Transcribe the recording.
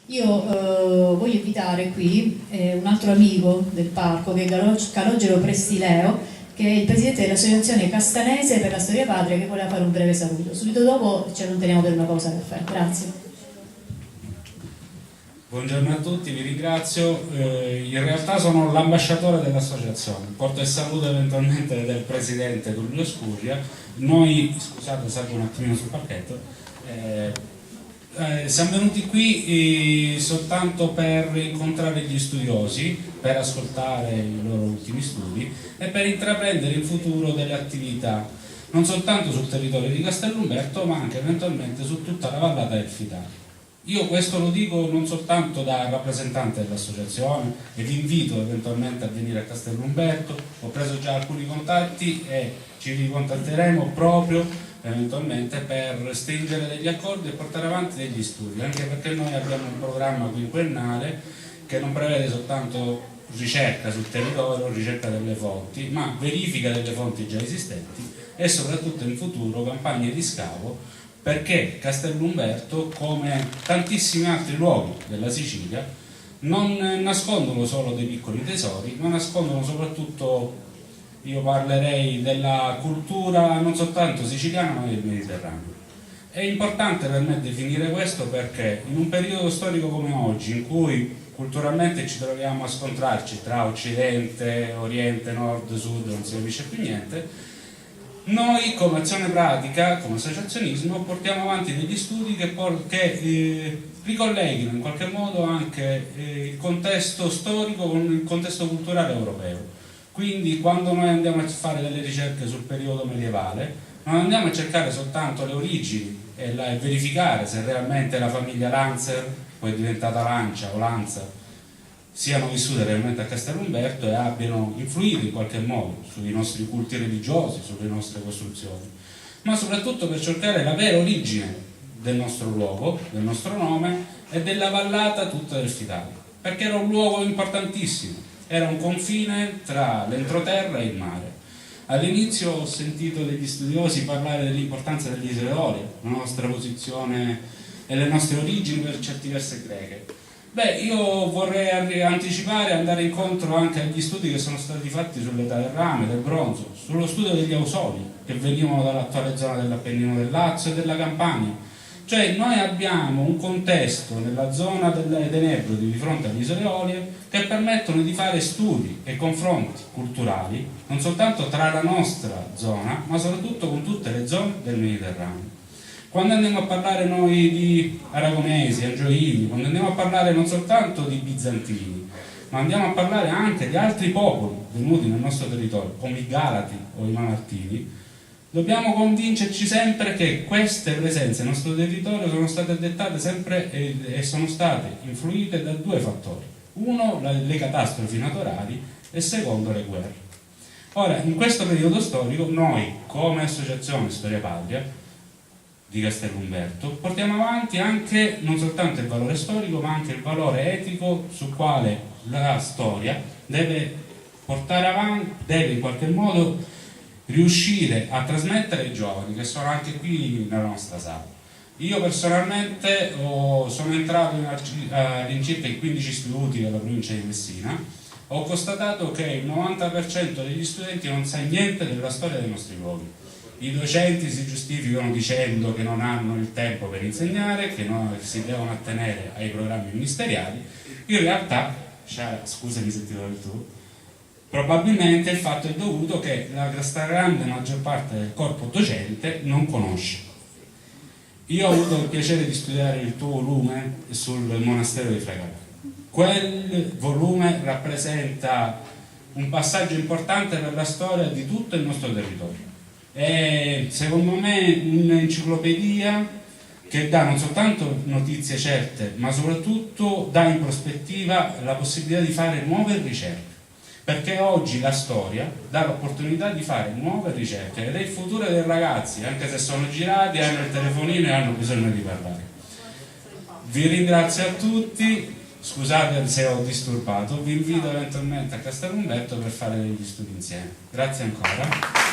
Io voglio invitare qui un altro amico del parco, che è Calogero Prestileo, che è il presidente dell'Associazione Castanese per la Storia Patria, che voleva fare un breve saluto. Subito dopo ci allontaniamo per una pausa caffè. Grazie. Buongiorno a tutti, vi ringrazio. In realtà sono l'ambasciatore dell'associazione, porto il saluto eventualmente del presidente Tullio Scurria. Noi, scusate, salgo un attimino sul parchetto, siamo venuti qui soltanto per incontrare gli studiosi, per ascoltare i loro ultimi studi e per intraprendere in futuro delle attività non soltanto sul territorio di Castellumberto, ma anche eventualmente su tutta la vallata del Fitaro. Io questo lo dico non soltanto da rappresentante dell'associazione, e vi invito eventualmente a venire a Castellumberto. Ho preso già alcuni contatti e ci ricontatteremo proprio eventualmente per stringere degli accordi e portare avanti degli studi, anche perché noi abbiamo un programma quinquennale che non prevede soltanto ricerca sul territorio, ricerca delle fonti, ma verifica delle fonti già esistenti e soprattutto in futuro campagne di scavo, perché Castellumberto, come tantissimi altri luoghi della Sicilia, non nascondono solo dei piccoli tesori, ma nascondono soprattutto, io parlerei della cultura non soltanto siciliana ma del Mediterraneo. È importante per me definire questo perché in un periodo storico come oggi, in cui culturalmente ci troviamo a scontrarci tra Occidente, Oriente, Nord, Sud, non si capisce più niente, noi come azione pratica, come associazionismo, portiamo avanti degli studi che ricolleghino in qualche modo anche il contesto storico con il contesto culturale europeo. Quindi quando noi andiamo a fare delle ricerche sul periodo medievale, non andiamo a cercare soltanto le origini e verificare se realmente la famiglia Lanzer, poi è diventata Lancia o Lanza, siano vissute realmente a Castellumberto e abbiano influito in qualche modo sui nostri culti religiosi, sulle nostre costruzioni, ma soprattutto per cercare la vera origine del nostro luogo, del nostro nome e della vallata tutta del Fitaro, perché era un luogo importantissimo, era un confine tra l'entroterra e il mare. All'inizio ho sentito degli studiosi parlare dell'importanza delle isole Eolie, la nostra posizione e le nostre origini per certi versi greche. Beh, io vorrei anticipare e andare incontro anche agli studi che sono stati fatti sull'età del rame, del bronzo, sullo studio degli ausoli che venivano dall'attuale zona dell'Appennino del Lazio e della Campania. Cioè noi abbiamo un contesto nella zona dei Nebrodi di fronte alle isole Eolie che permettono di fare studi e confronti culturali non soltanto tra la nostra zona ma soprattutto con tutte le zone del Mediterraneo. Quando andiamo a parlare noi di aragonesi, angioini, quando andiamo a parlare non soltanto di bizantini, ma andiamo a parlare anche di altri popoli venuti nel nostro territorio, come i Galati o i Mamertini, dobbiamo convincerci sempre che queste presenze nel nostro territorio sono state dettate sempre e sono state influite da due fattori. Uno, le catastrofi naturali e secondo, le guerre. Ora, in questo periodo storico, noi come Associazione Storia Patria di Castellumberto portiamo avanti anche non soltanto il valore storico ma anche il valore etico sul quale la storia deve portare avanti, deve in qualche modo riuscire a trasmettere ai giovani che sono anche qui nella nostra sala. Io personalmente sono entrato all'incirca in 15 istituti della provincia di Messina, ho constatato che il 90% degli studenti non sa niente della storia dei nostri luoghi. I docenti si giustificano dicendo che non hanno il tempo per insegnare, che si devono attenere ai programmi ministeriali. In realtà, scusami se ti do il tu, probabilmente il fatto è dovuto che la stragrande maggior parte del corpo docente non conosce. Io ho avuto il piacere di studiare il tuo volume sul monastero di Fregalà. Quel volume rappresenta un passaggio importante per la storia di tutto il nostro territorio. È secondo me un'enciclopedia che dà non soltanto notizie certe, ma soprattutto dà in prospettiva la possibilità di fare nuove ricerche, perché oggi la storia dà l'opportunità di fare nuove ricerche ed è il futuro dei ragazzi, anche se sono girati, hanno il telefonino e hanno bisogno di parlare. Vi ringrazio a tutti, scusate se ho disturbato, vi invito eventualmente a Castellumberto per fare degli studi insieme. Grazie ancora.